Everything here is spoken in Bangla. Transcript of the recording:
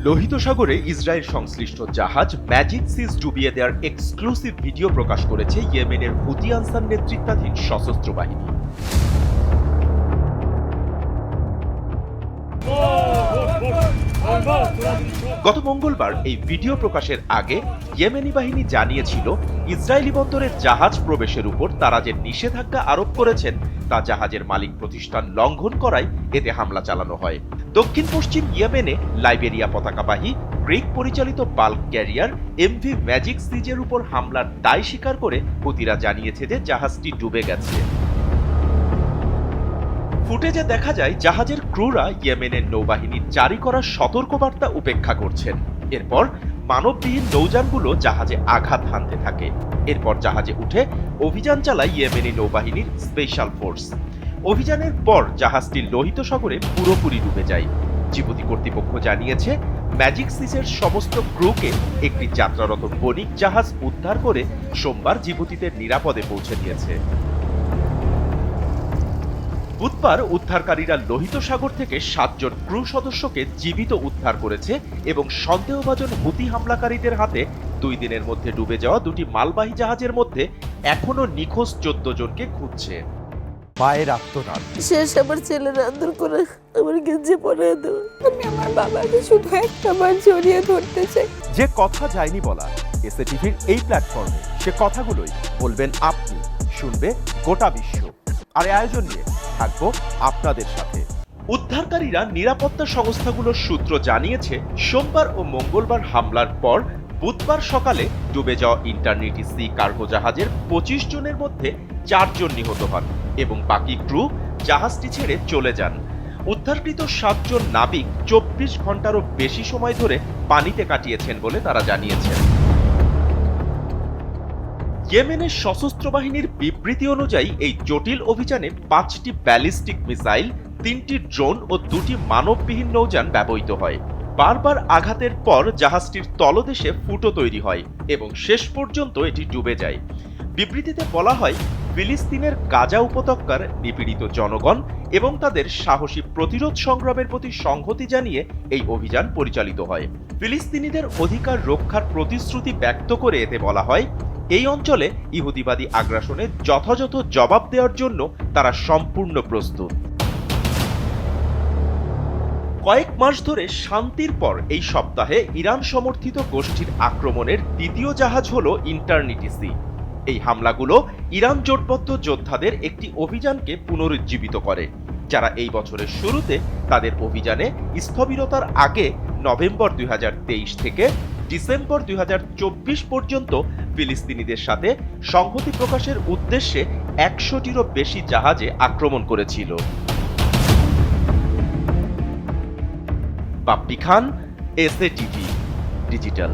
লোহিত সাগরে ইসরায়েল সংশ্লিষ্ট জাহাজ ম্যাজিক সিজ ডুবিয়ে দেওয়ার এক্সক্লুসিভ ভিডিও প্রকাশ করেছে ইয়েমেনের হুতি আনসার নেতৃত্বাধীন সশস্ত্র বাহিনী। গত মঙ্গলবার এই ভিডিও প্রকাশের আগে ইয়েমেনি বাহিনী জানিয়েছিল ইসরায়েলি বন্দরের জাহাজ প্রবেশের উপর তারা যে নিষেধাজ্ঞা আরোপ করেছেন তা জাহাজের মালিক প্রতিষ্ঠান লঙ্ঘন করায় এতে হামলা চালানো হয়। দক্ষিণ পশ্চিম ইয়েমেনে লাইবেরিয়া পতাকাবাহী গ্রিক পরিচালিত বাল্ক ক্যারিয়ার এমভি ম্যাজিক সিজের উপর হামলার দায় স্বীকার করে হুতিরা জানিয়েছে যে জাহাজটি ডুবে গেছে। ফুটেজে দেখা যায় জাহাজের ক্রুরা ইয়েমেনের নৌবাহিনীর জারি করা সতর্কবার্তা উপেক্ষা করছেন। এরপর মানববিহীন নৌযানগুলো জাহাজে আঘাত হানতে থাকে। এরপর জাহাজে উঠে অভিযান চালায় ইয়েমেনি নৌবাহিনীর স্পেশাল ফোর্স। অভিযানের পর জাহাজটি লোহিত সাগরে পুরোপুরি ডুবে যায়। জিবুতি কর্তৃপক্ষ জানিয়েছে ম্যাজিক সিজের সমস্ত ক্রুকে একটি যাত্রারত বণিক জাহাজ উদ্ধার করে সোমবার জিবুতিতে নিরাপদে পৌঁছে দিয়েছে। বুধবার উদ্ধারকারীরা লোহিত সাগর থেকে 7 জন ক্রু সদস্যকে জীবিত উদ্ধার করেছে এবং সন্দেহভাজন হুতি হামলাকারীদের হাতে 2 দিনের মধ্যে ডুবে যাওয়া দুটি মালবাহী জাহাজের মধ্যে এখনো নিখোঁজ 14 জনকে খুঁজছে। মায়ের আত্মনাদ শেষ আমার ছেলের আদর করে আমার গেঞ্জি পরে দেবো। আমি আমার বাবাকে শুধু একটা বার জড়িয়ে ধরতে চাই। যে কথা যায়নি বলা এসএ টিভির এই প্ল্যাটফর্মে সে কথাগুলোই বলবেন আপনি, শুনবে গোটা বিশ্ব। আর এই আয়োজন নিয়ে থাকবো আপনাদের সাথে। উদ্ধারকারীরা নিরাপত্তা সংস্থাগুলোর সূত্র জানিয়েছে সোমবার ও মঙ্গলবার হামলার পর বুধবার সকালে ডুবে যাওয়া ইন্টারনিটি সি কার্গো জাহাজের 25 জনের মধ্যে 4 জন নিহত হন এবং বাকি ক্রু জাহাজটি ছেড়ে চলে যান। উদ্ধারকৃত 7 জন নাবিক 24 ঘন্টারও বেশি সময় ধরে পানিতে কাটিয়েছেন বলে তারা জানিয়েছেন। ইয়েমেনের সশস্ত্র বাহিনীর বিবৃতি অনুযায়ী এই জটিল অভিযানে 5টি ব্যালিস্টিক মিসাইল, 3টি ড্রোন ও 2টি মানববিহীন নৌযান ব্যবহৃত হয়। বারবার আঘাতের পর জাহাজটির তলদেশে ফুটো তৈরি হয় এবং শেষ পর্যন্ত এটি ডুবে যায়। বিবৃতিতে বলা হয়, ফিলিস্তিনের গাজা উপত্যকার নিপীড়িত জনগণ এবং তাদের সাহসী প্রতিরোধ সংগ্রামের প্রতি সংহতি জানিয়ে এই অভিযান পরিচালিত হয়। ফিলিস্তিনিদের অধিকার রক্ষার প্রতিশ্রুতি ব্যক্ত করে এতে বলা হয়, এই অঞ্চলে ইহুদিবাদী আগ্রাসনে যথাযথ জবাব দেওয়ার জন্য তারা সম্পূর্ণ প্রস্তুত। কয়েক মাস ধরে শান্তির পর এই সপ্তাহে ইরান সমর্থিত গোষ্ঠীর আক্রমণের দ্বিতীয় জাহাজ হল ইন্টারনিটি সি। এই হামলাগুলো ইরান জোটবদ্ধ যোদ্ধাদের একটি অভিযানকে পুনরুজ্জীবিত করে, যারা এই বছরের শুরুতে তাদের অভিযানে স্থবিরতার আগে নভেম্বর 2023 থেকে ডিসেম্বর 2024 পর্যন্ত ফিলিস্তিনিদের সাথে সংহতি প্রকাশের উদ্দেশ্যে 100টিরও বেশি জাহাজে আক্রমণ করেছিল। বাপ্পি খান, এসএ টিভি ডিজিটাল।